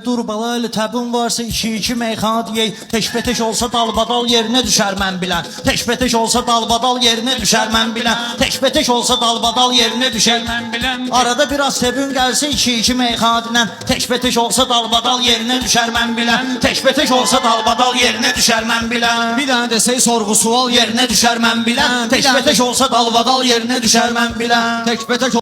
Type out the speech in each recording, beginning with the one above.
Dur bala, öyle təbin varsa iki meyxana deyək. Teşbeteş olsa dalbadal yerinə düşər mən bilən. Teşbeteş olsa dalbadal yerinə düşər mən bilən. Teşbeteş olsa dalbadal yerinə düşər mən bilən. Arada biraz təbin gəlsə iki meyxana dinən. Teşbeteş olsa dalbadal yerinə düşər mən bilən. Teşbeteş olsa dalbadal yerinə düşər mən bilən. Bir dənə desək sorğu sual Yerinə düşər mən bilən. Teşbeteş olsa dalbadal yerinə düşər mən bilən. Təkbətək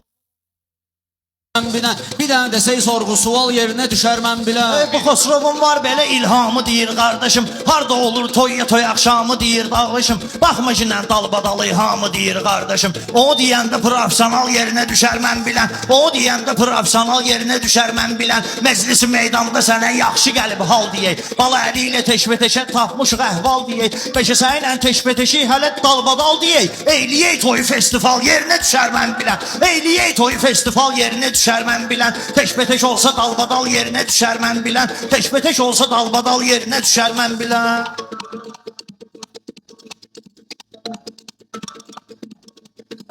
bir dənə desək sorğu sual yerinə düşər mən bilən. Bu Xosrovun var belə ilhamı deyir qardaşım. Harda olur toy axşamı deyir dağlışım. Baxma ki nə dalbadal ilhamı deyir qardaşım. O deyəndə professional yerinə düşər mən bilən. O deyəndə professional yerinə düşər mən bilən. Məclisi meydanda sənə yaxşı gəlib hal deyək. Bala əli ilə teşbeteşə tapmışıq əhval deyək. Beşəsə ilə teşbeteşi hələ dalbadal deyək. Eyliyək toy festival yerinə düşər mən bilən. Eyliyək toy festival yerinə düşər mən bilən. Teşbeteş olsa dalbadal yerinə düşər mən bilən. Teşbeteş olsa dalbadal yerinə düşər mən bilən.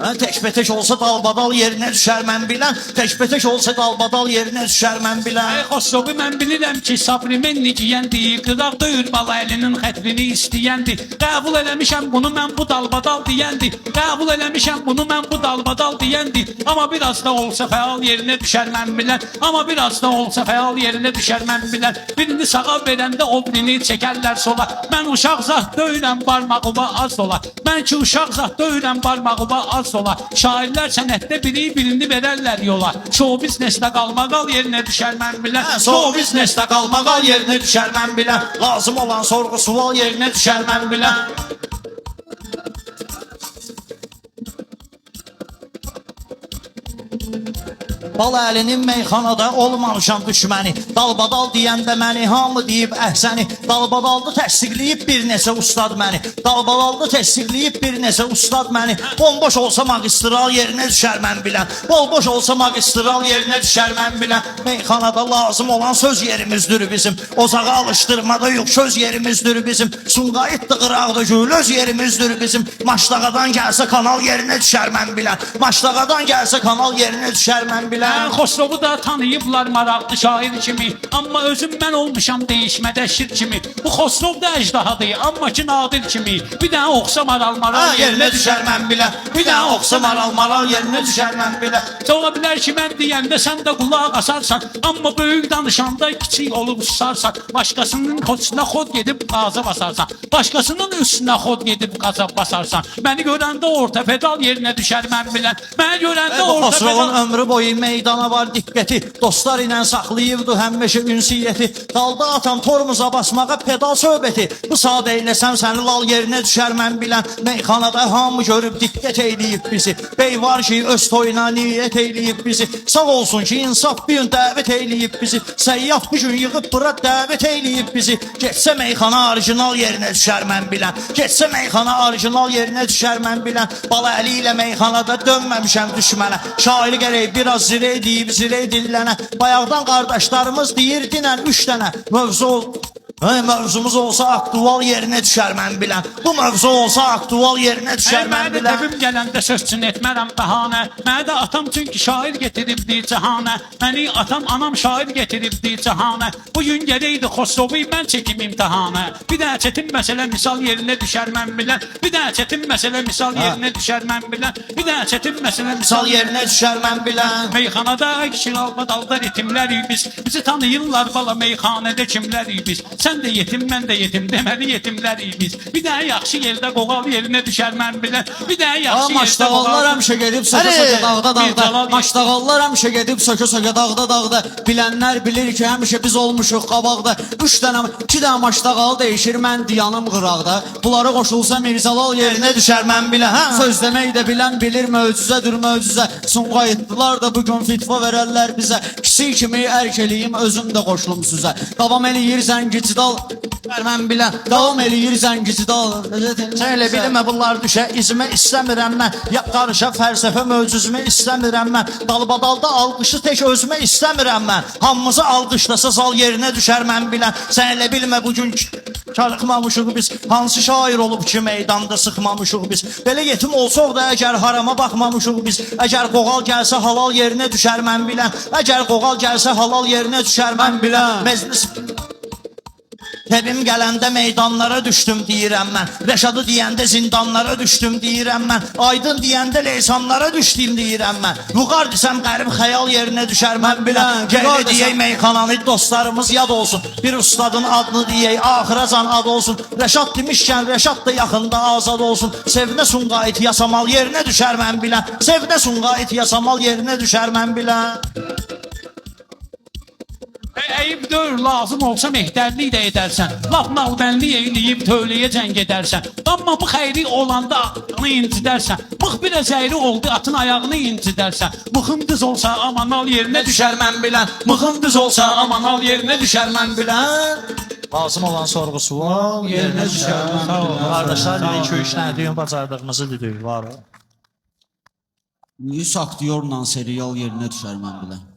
Teşbeteş olsa dalbadal yerinə düşər mən bilən. Teşbeteş olsa dalbadal yerinə düşər mən bilən. Xosrovu mən bilirəm ki, sabrimenni giyəndir. Qıraq döyür bala əlinin xətrini istəyəndir. Qəbul eləmişəm bunu mən bu dalbadal deyəndir. Qəbul eləmişəm bunu mən bu dalbadal deyəndir. Amma biraz da olsa fəal yerinə düşər mən bilən. Amma biraz da olsa fəal yerinə düşər mən bilən. Birini sağa verəndə o birini çəkərlər sola. Mən uşaq zat döyürəm barmağıma az dola. Mən ki uşaq zat döyürəm barmağıma az dola. Şairlər sənətdə birini verərlər yola. Show biznesdə qalmaqal yerinə düşər mən bilən. Show biznesdə qalmaqal yerinə düşər mən bilən. Lazım olan sorğu sual yerinə düşər mən bilən. Bala əlinin meyxanada olmamışam düşməni. Dalbadal deyəndə məni hamı deyib əhsəni. Dalbadalda təsdiqləyib bir neçə ustad məni. Dalbadalda təsdiqləyib bir neçə ustad məni. Bomboş olsa magistral yerinə düşər mən bilən. Bomboş olsa magistral yerinə düşər mən bilən. Meyxanada lazım olan söz yerimizdir bizim. Ocağa alışdırmada yox söz yerimizdir bizim. Sumqayıtdı qıraqda gül öz yerimizdir bizim. Maşdağadan gəlsə kanal yerinə düşər mən bilən. Maşdağadan gəlsə kanal yerinə düşər mən bilən. Xosrovu da tanıyıblar maraqlı şair kimi. Amma özüm mən olmuşam deyişmədə şir kimi. Bu Xosrov da əcdahadır, amma ki nadir kimi. Bir dənə oxsa maral yerinə düşər mən bilən. Bir dənə oxsa maral yerinə düşər mən bilən. Ola bilər ki mən deyəndə sən də qulaq asarsan. Amma böyük danışanda kiçik olub susarsan. Başqasının üstünə xod gedib qaza basarsan. Başqasının üstünə xod gedib qaza basarsan. Məni görəndə orta pedal yerinə düşər mən bilən. Məni görəndə orta Xosrovun pedal. ömrü boyu meydana var diqqəti. Dostlar ilə saxlayıbdı həmişə ünsiyyəti. Dalda atan tormuza basmağa pedal söhbəti. Bu sadə eləsəm səni lal yerinə düşər mən bilən. Meyxanada hamı görüb diqqət eyləyib bizi. Bey var ki öz toyuna niyyət eyləyib bizi. Sağ olsun ki insaf bir gün dəvət eyləyib bizi. Səyyaf bu gün yığıb bura dəvət eyləyib bizi. Getsə meyxana orijinal yerinə düşər mən bilən. Getsə meyxana orijinal yerinə düşər mən bilən. Bala əli ilə meyxanada dönməmişəm düşmənə. Şairi gərək biraz zirə deyib zirə dillənə. Bayaqdan qardaşlarımız deyir dinən 3 dənə mövzumuz olsa aktual yerinə düşər mən bilən. Bu mövzu olsa aktual yerinə düşər mən Mənə də bilən. təbim gələndə sözçün etmərəm bəhanə. Mənə də atam çünki şair getiribdi cahanə. Məni atam anam şair getiribdi cahanə. Bugün gələydi Xosrovu mən çəkim imtihanə. Bir dənə çətin məsələ misal yerinə düşər mən bilən. Bir dənə çətin məsələ misal yerinə düşər mən bilən. Bir dənə çətin məsələ Misal yerinə düşər mən bilən. Meyxanada kişi dalbadalda ritimlərik biz. Bizi tanıyırlar bala meyxanədə kimlərik biz. Sən də yetim, mən də yetim, deməli yetimlərik biz. Bir dənə yaxşı yerdə qoğal yerinə düşər mən bilən. Bir dənə yaxşı yerdə Maşdağallar həmişə gedib sökə-sökə dağda. Maşdağallar həmişə gedib sökə-sökə dağda. Bilənlər bilir ki, həmişə biz olmuşuq qabaqda. 2 dənə maşdağal dəyişir, mən diyanım qıraqda. Bunlara qoşulsa Mirzəlal yerinə düşər mən bilən. Söz demək də bilən bilir, möcüzədir möcüzə. Sumqayıtlılar da bugün fitva verərlər bizə. Kiçik kimi ərkeliyim, özüm də qoşulum sizə. Davam eləyir zəngici dal, mən bilən. Davam eləyir zəngici dal. Sən elə bilmə bunlar düşə izmə istəmirəm mən. Ya qarışa fəlsəfə möcüzümə istəmirəm mən. Dalbadalda alqışı tək özümə istəmirəm mən. Hamımızı alqışlasa zal yerinə düşər mən bilən. Sən elə bilmə bugün karıxmamışıq biz. Hansı şair olub ki meydanda sıxmamışıq biz. Belə yetim olsaq da əgər harama baxmamışıq biz. Əgər qoğal gəlsə halal yerinə düşər mən bilən. Əgər qoğal gəlsə halal yerinə düşər mən bilən. Meclis Tebim gələndə meydanlara düşdüm deyirəm mən. Rəşadı deyəndə zindanlara düşdüm deyirəm mən. Aydın deyəndə leysanlara düşdüm deyirəm mən. Vüqar desəm qərib xəyal yerinə düşər mən bilən. Gələ deyək meyxananı dostlarımız yad olsun. Bir ustadın adını deyək axıracan ad olsun. Rəşad demişkən Rəşad da yaxında azad olsun. Sevnə Sumqayıt yasamal yerinə düşər mən bilən. Sevnə Sumqayıt yasamal yerinə düşər mən bilən. Eyib dör, lazım olsa mehtərlik də edərsən. Laf navdənli eyləyib tövləyə cəng edərsən. Amma bu xeyri olanda atını incidərsən. Bıx bir əzəyri oldu atın ayağını incidərsən. Mıxın düz olsa aman al yerinə düşər mən bilən. Mıxın düz olsa aman al yerinə düşər mən bilən. Lazım olan sorğu sual yerinə düşər mən bilən. Qardaşlar dedik ki, işlədiyim bacardığımızı dedik var. Niyə aktyorla serial yerinə düşər mən bilən.